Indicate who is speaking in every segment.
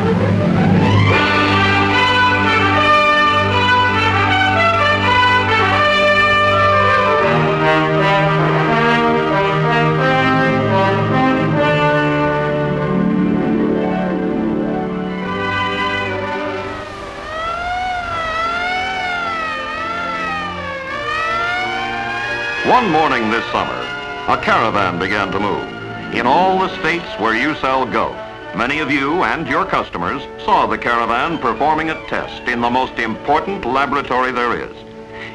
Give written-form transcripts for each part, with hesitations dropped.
Speaker 1: One morning this summer, a caravan began to move. In all the states where you sell Gulf, many of you and your customers saw the caravan performing a test in the most important laboratory there is.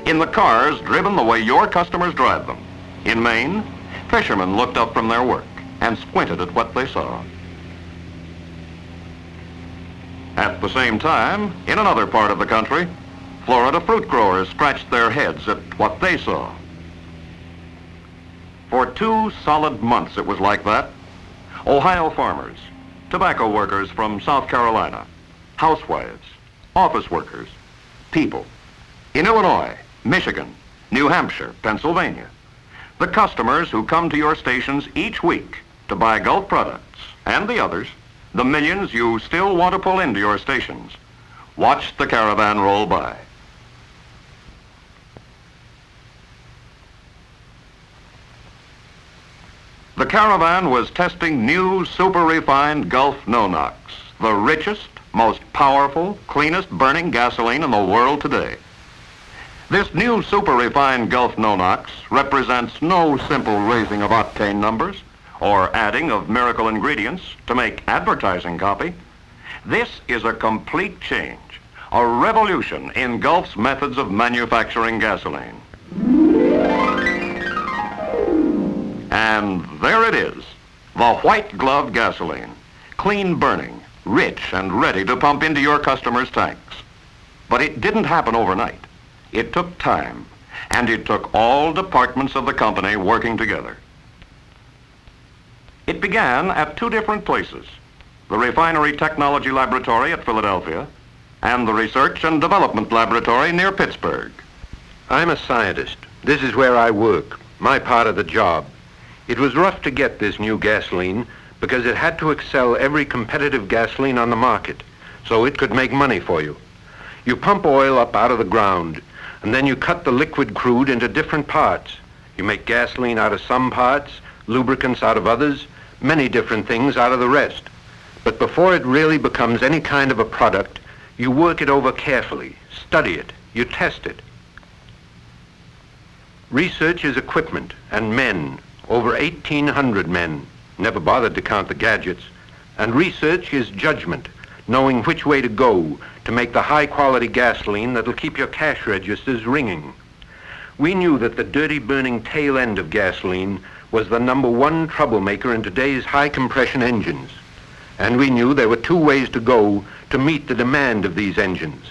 Speaker 1: In the cars driven the way your customers drive them. In Maine, fishermen looked up from their work and squinted at what they saw. At the same time, in another part of the country, Florida fruit growers scratched their heads at what they saw. For 2 solid months it was like that. Ohio farmers, tobacco workers from South Carolina, housewives, office workers, people. In Illinois, Michigan, New Hampshire, Pennsylvania. The customers who come to your stations each week to buy Gulf products, and the others, the millions you still want to pull into your stations. Watch the caravan roll by. The caravan was testing new super-refined Gulf No-Nox, the richest, most powerful, cleanest burning gasoline in the world today. This new super-refined Gulf No-Nox represents no simple raising of octane numbers or adding of miracle ingredients to make advertising copy. This is a complete change, a revolution in Gulf's methods of manufacturing gasoline. And there it is, the white glove gasoline, clean burning, rich and ready to pump into your customers' tanks. But it didn't happen overnight. It took time, and it took all departments of the company working together. It began at 2 different places, the Refinery Technology Laboratory at Philadelphia and the Research and Development Laboratory near Pittsburgh.
Speaker 2: I'm a scientist. This is where I work, my part of the job. It was rough to get this new gasoline because it had to excel every competitive gasoline on the market, so it could make money for you. You pump oil up out of the ground, and then you cut the liquid crude into different parts. You make gasoline out of some parts, lubricants out of others, many different things out of the rest. But before it really becomes any kind of a product, you work it over carefully, study it, you test it. Research is equipment and men. Over 1,800 men, never bothered to count the gadgets. And research is judgment, knowing which way to go to make the high-quality gasoline that'll keep your cash registers ringing. We knew that the dirty burning tail end of gasoline was the #1 troublemaker in today's high-compression engines. And we knew there were 2 ways to go to meet the demand of these engines.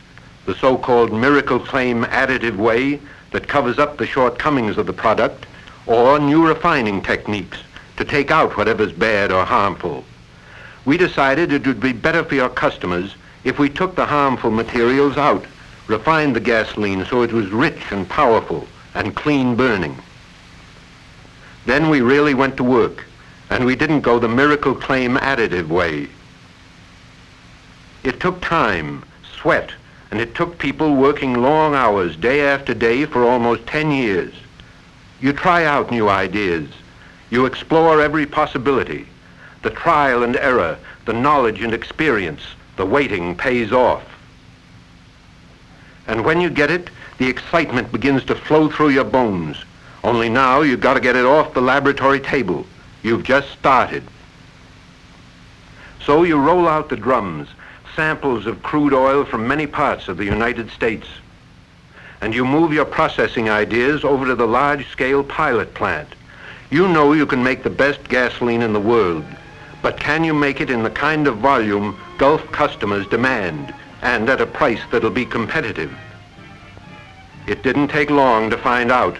Speaker 2: The so-called miracle claim additive way that covers up the shortcomings of the product, or new refining techniques to take out whatever's bad or harmful. We decided it would be better for your customers if we took the harmful materials out, refined the gasoline so it was rich and powerful and clean burning. Then we really went to work, and we didn't go the miracle claim additive way. It took time, sweat, and it took people working long hours day after day for almost 10 years. You try out new ideas. You explore every possibility. The trial and error, the knowledge and experience, the waiting pays off. And when you get it, the excitement begins to flow through your bones. Only now you've got to get it off the laboratory table. You've just started. So you roll out the drums, samples of crude oil from many parts of the United States. And you move your processing ideas over to the large-scale pilot plant. You know you can make the best gasoline in the world, but can you make it in the kind of volume Gulf customers demand, and at a price that'll be competitive? It didn't take long to find out.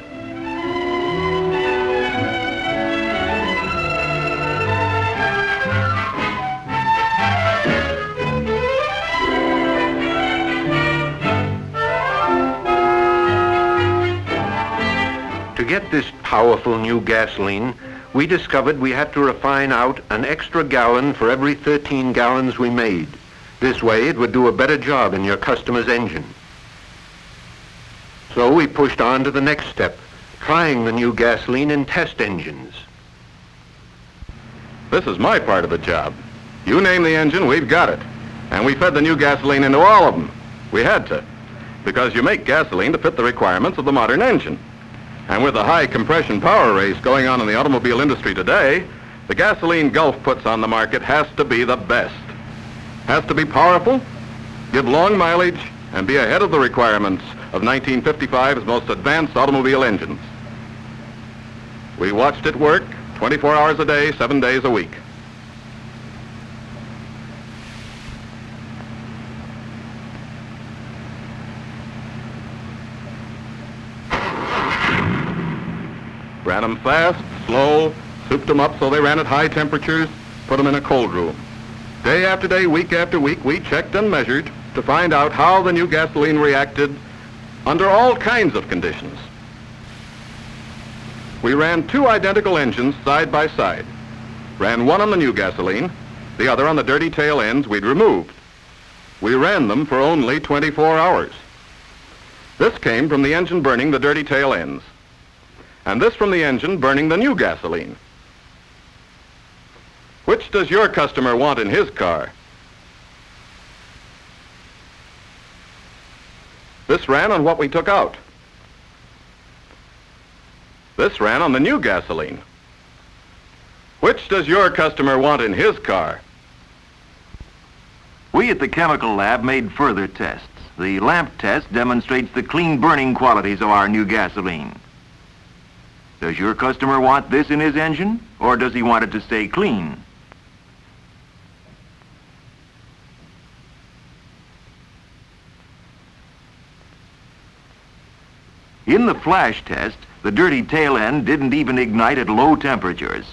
Speaker 2: To get this powerful new gasoline, we discovered we had to refine out an extra gallon for every 13 gallons we made. This way it would do a better job in your customer's engine. So we pushed on to the next step, trying the new gasoline in test engines.
Speaker 1: This is my part of the job. You name the engine, we've got it. And we fed the new gasoline into all of them. We had to, because you make gasoline to fit the requirements of the modern engine. And with the high compression power race going on in the automobile industry today, the gasoline Gulf puts on the market has to be the best. Has to be powerful, give long mileage, and be ahead of the requirements of 1955's most advanced automobile engines. We watched it work 24 hours a day, 7 days a week. Ran them fast, slow, souped them up so they ran at high temperatures, put them in a cold room. Day after day, week after week, we checked and measured to find out how the new gasoline reacted under all kinds of conditions. We ran two identical engines side by side. Ran one on the new gasoline, the other on the dirty tail ends we'd removed. We ran them for only 24 hours. This came from the engine burning the dirty tail ends, and this from the engine burning the new gasoline. Which does your customer want in his car? This ran on what we took out. This ran on the new gasoline. Which does your customer want in his car?
Speaker 3: We at the chemical lab made further tests. The lamp test demonstrates the clean burning qualities of our new gasoline. Does your customer want this in his engine, or does he want it to stay clean? In the flash test, the dirty tail end didn't even ignite at low temperatures.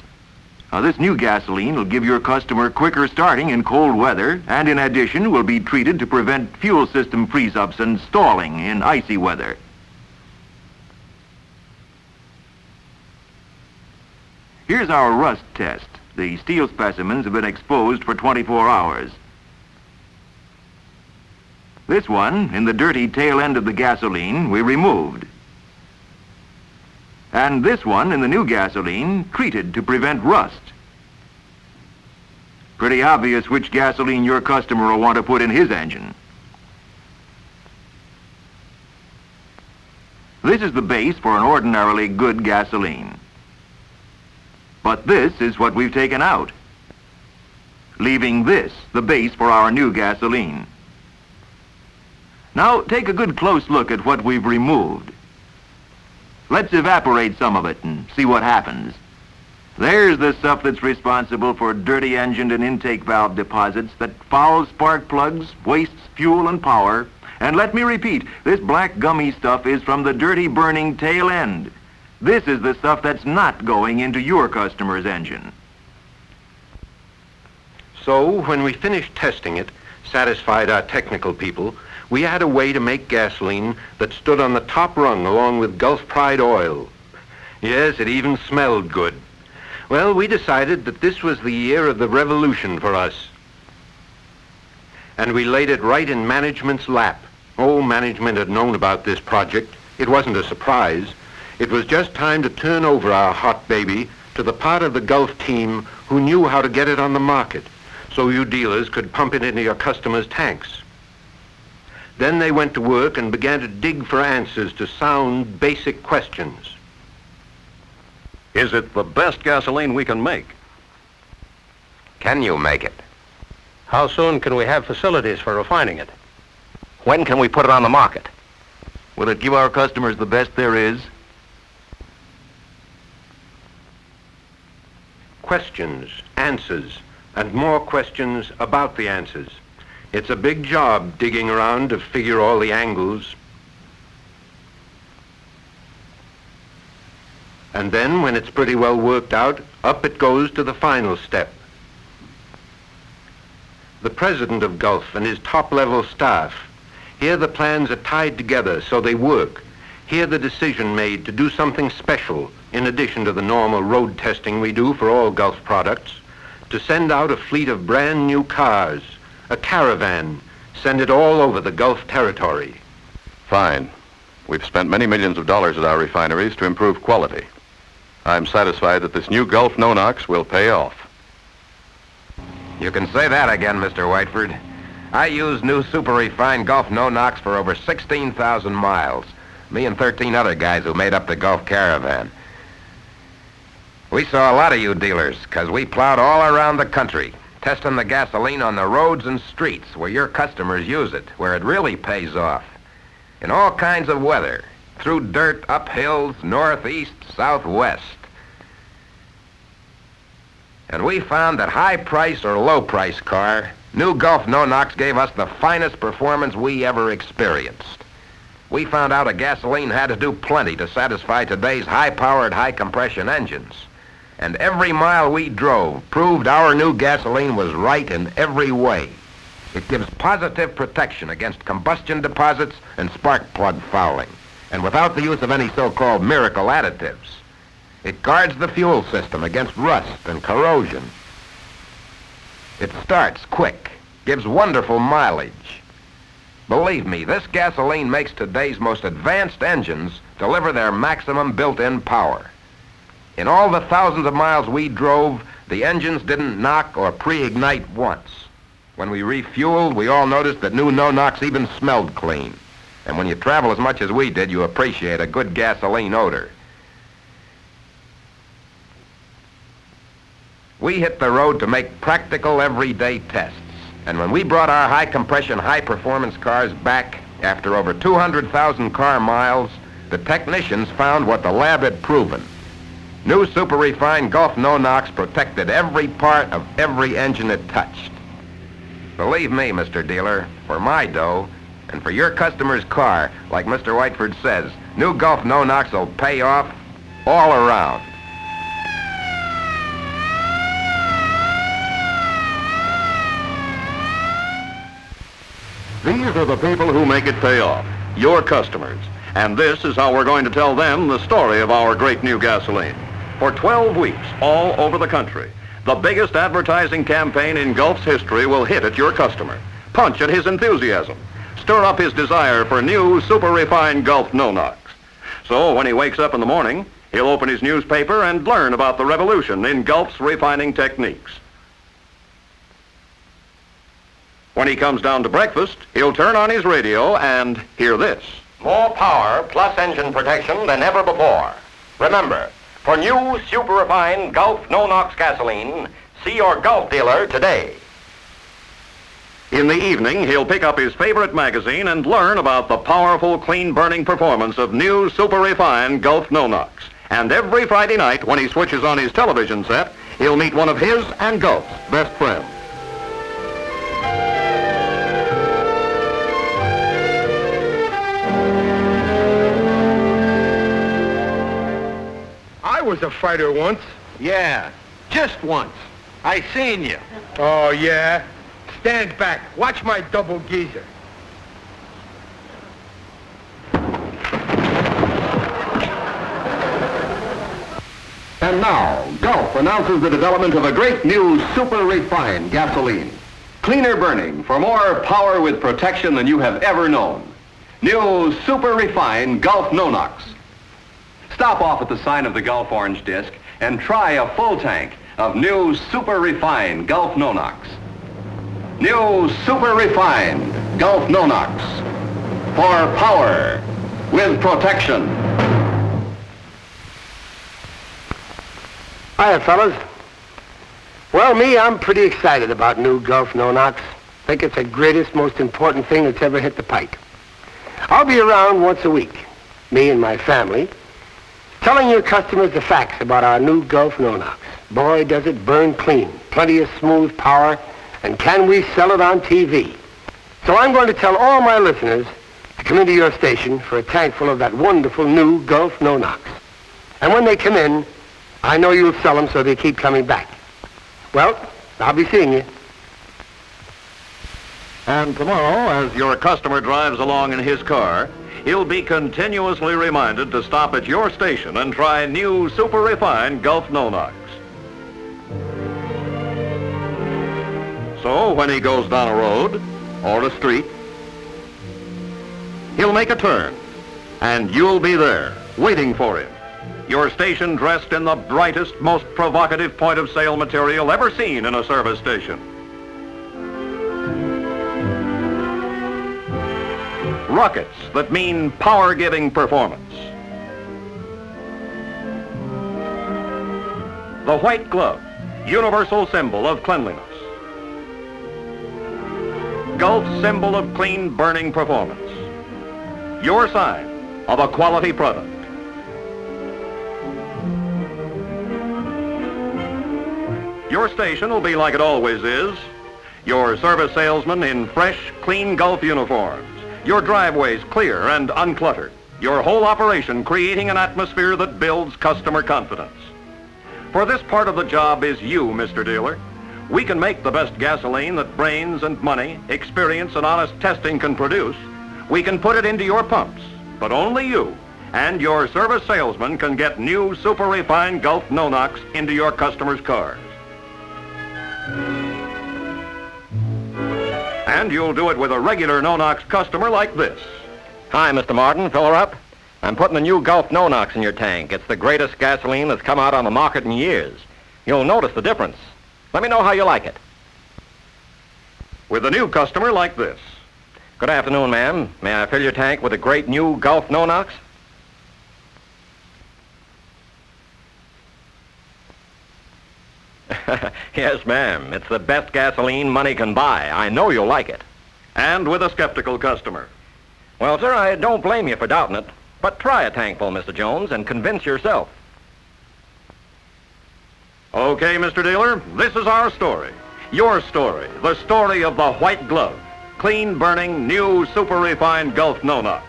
Speaker 3: Now, this new gasoline will give your customer quicker starting in cold weather, and in addition will be treated to prevent fuel system freeze-ups and stalling in icy weather. Here's our rust test. The steel specimens have been exposed for 24 hours. This one, in the dirty tail end of the gasoline, we removed. And this one, in the new gasoline, treated to prevent rust. Pretty obvious which gasoline your customer will want to put in his engine. This is the base for an ordinarily good gasoline. But this is what we've taken out, leaving this the base for our new gasoline. Now, take a good close look at what we've removed. Let's evaporate some of it and see what happens. There's the stuff that's responsible for dirty engine and intake valve deposits that fouls spark plugs, wastes fuel and power. And let me repeat, this black gummy stuff is from the dirty burning tail end. This is the stuff that's not going into your customer's engine.
Speaker 2: So when we finished testing it, satisfied our technical people, we had a way to make gasoline that stood on the top rung along with Gulf Pride oil. Yes, it even smelled good. Well, we decided that this was the year of the revolution for us. And we laid it right in management's lap. Oh, management had known about this project. It wasn't a surprise. It was just time to turn over our hot baby to the part of the Gulf team who knew how to get it on the market, so you dealers could pump it into your customers' tanks. Then they went to work and began to dig for answers to sound, basic questions.
Speaker 1: Is it the best gasoline we can make?
Speaker 4: Can you make it?
Speaker 5: How soon can we have facilities for refining it?
Speaker 4: When can we put it on the market?
Speaker 3: Will it give our customers the best there is?
Speaker 2: Questions, answers, and more questions about the answers. It's a big job digging around to figure all the angles. And then, when it's pretty well worked out, up it goes to the final step. The president of Gulf and his top-level staff, here the plans are tied together so they work. Here the decision made to do something special in addition to the normal road testing we do for all Gulf products, to send out a fleet of brand new cars, a caravan, send it all over the Gulf territory.
Speaker 6: Fine. We've spent many millions of dollars at our refineries to improve quality. I'm satisfied that this new Gulf No-Nox will pay off.
Speaker 4: You can say that again, Mr. Whiteford. I used new super-refined Gulf No-Nox for over 16,000 miles. Me and 13 other guys who made up the Gulf Caravan. We saw a lot of you dealers, because we plowed all around the country, testing the gasoline on the roads and streets where your customers use it, where it really pays off. In all kinds of weather, through dirt, up hills, northeast, southwest. And we found that high-price or low-price car, new Gulf No-Nox gave us the finest performance we ever experienced. We found out a gasoline had to do plenty to satisfy today's high-powered, high-compression engines. And every mile we drove proved our new gasoline was right in every way. It gives positive protection against combustion deposits and spark plug fouling, and without the use of any so-called miracle additives. It guards the fuel system against rust and corrosion. It starts quick, gives wonderful mileage. Believe me, this gasoline makes today's most advanced engines deliver their maximum built-in power. In all the thousands of miles we drove, the engines didn't knock or pre-ignite once. When we refueled, we all noticed that new No-Nox even smelled clean. And when you travel as much as we did, you appreciate a good gasoline odor. We hit the road to make practical everyday tests. And when we brought our high-compression, high-performance cars back after over 200,000 car miles, the technicians found what the lab had proven. New super-refined Gulf No-Nox protected every part of every engine it touched. Believe me, Mr. Dealer, for my dough, and for your customer's car, like Mr. Whiteford says, new Gulf No-Nox will pay off all around.
Speaker 1: These are the people who make it pay off, your customers. And this is how we're going to tell them the story of our great new gasoline. For 12 weeks, all over the country, the biggest advertising campaign in Gulf's history will hit at your customer, punch at his enthusiasm, stir up his desire for new super-refined Gulf No-Nox. So when he wakes up in the morning, he'll open his newspaper and learn about the revolution in Gulf's refining techniques. When he comes down to breakfast, he'll turn on his radio and hear this.
Speaker 4: More power plus engine protection than ever before. Remember, for new super-refined Gulf No-Nox gasoline, see your Gulf dealer today.
Speaker 1: In the evening, he'll pick up his favorite magazine and learn about the powerful, clean-burning performance of new super-refined Gulf No-Nox. And every Friday night, when he switches on his television set, he'll meet one of his and Gulf's best friends.
Speaker 5: I was a fighter once.
Speaker 2: Yeah, just once. I seen you.
Speaker 5: Oh, yeah? Stand back. Watch my double geezer.
Speaker 1: And now, Gulf announces the development of a great new super-refined gasoline. Cleaner burning for more power with protection than you have ever known. New super-refined Gulf No-Nox. Stop off at the sign of the Gulf orange disc and try a full tank of new super-refined Gulf No-Nox. New super-refined Gulf No-Nox. For power with protection.
Speaker 7: Hiya, fellas. Well, I'm pretty excited about new Gulf No-Nox. Think it's the greatest, most important thing that's ever hit the pike. I'll be around once a week, me and my family, telling your customers the facts about our new Gulf No-Nox. Boy, does it burn clean, plenty of smooth power, and can we sell it on TV? So I'm going to tell all my listeners to come into your station for a tank full of that wonderful new Gulf No-Nox. And when they come in, I know you'll sell them so they keep coming back. Well, I'll be seeing you.
Speaker 1: And tomorrow, as your customer drives along in his car, he'll be continuously reminded to stop at your station and try new super-refined Gulf No-Nox. So So when he goes down a road or a street, he'll make a turn, and you'll be there, waiting for him. Your station dressed in the brightest, most provocative point-of-sale material ever seen in a service station. Rockets that mean power-giving performance. The white glove, universal symbol of cleanliness. Gulf's symbol of clean, burning performance. Your sign of a quality product. Your station will be like it always is. Your service salesman in fresh, clean Gulf uniforms. Your driveways clear and uncluttered. Your whole operation creating an atmosphere that builds customer confidence. For this part of the job is you, Mr. Dealer. We can make the best gasoline that brains and money, experience and honest testing can produce. We can put it into your pumps, but only you and your service salesman can get new super refined Gulf No-Nox into your customers' cars. And you'll do it with a regular No-Nox customer like this.
Speaker 8: Hi, Mr. Martin. Fill her up. I'm putting the new Gulf No-Nox in your tank. It's the greatest gasoline that's come out on the market in years. You'll notice the difference. Let me know how you like it.
Speaker 1: With a new customer like this.
Speaker 8: Good afternoon, ma'am. May I fill your tank with a great new Gulf No-Nox? Yes, ma'am. It's the best gasoline money can buy. I know you'll like it.
Speaker 1: And with a skeptical customer.
Speaker 8: Well, sir, I don't blame you for doubting it. But try a tankful, Mr. Jones, and convince yourself.
Speaker 1: Okay, Mr. Dealer, this is our story. Your story. The story of the white glove. Clean burning, new, super refined Gulf No-Nox.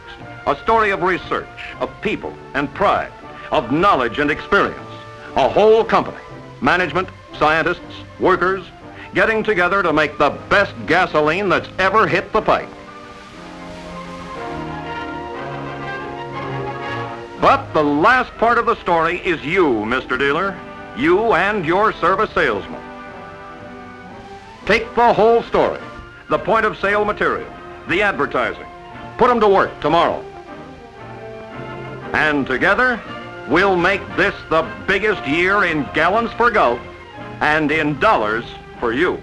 Speaker 1: A story of research, of people and pride, of knowledge and experience. A whole company, management, scientists, workers, getting together to make the best gasoline that's ever hit the pipe. But the last part of the story is you, Mr. Dealer. You and your service salesman. Take the whole story, the point of sale material, the advertising. Put them to work tomorrow. And together, we'll make this the biggest year in gallons for Gulf and in dollars for you.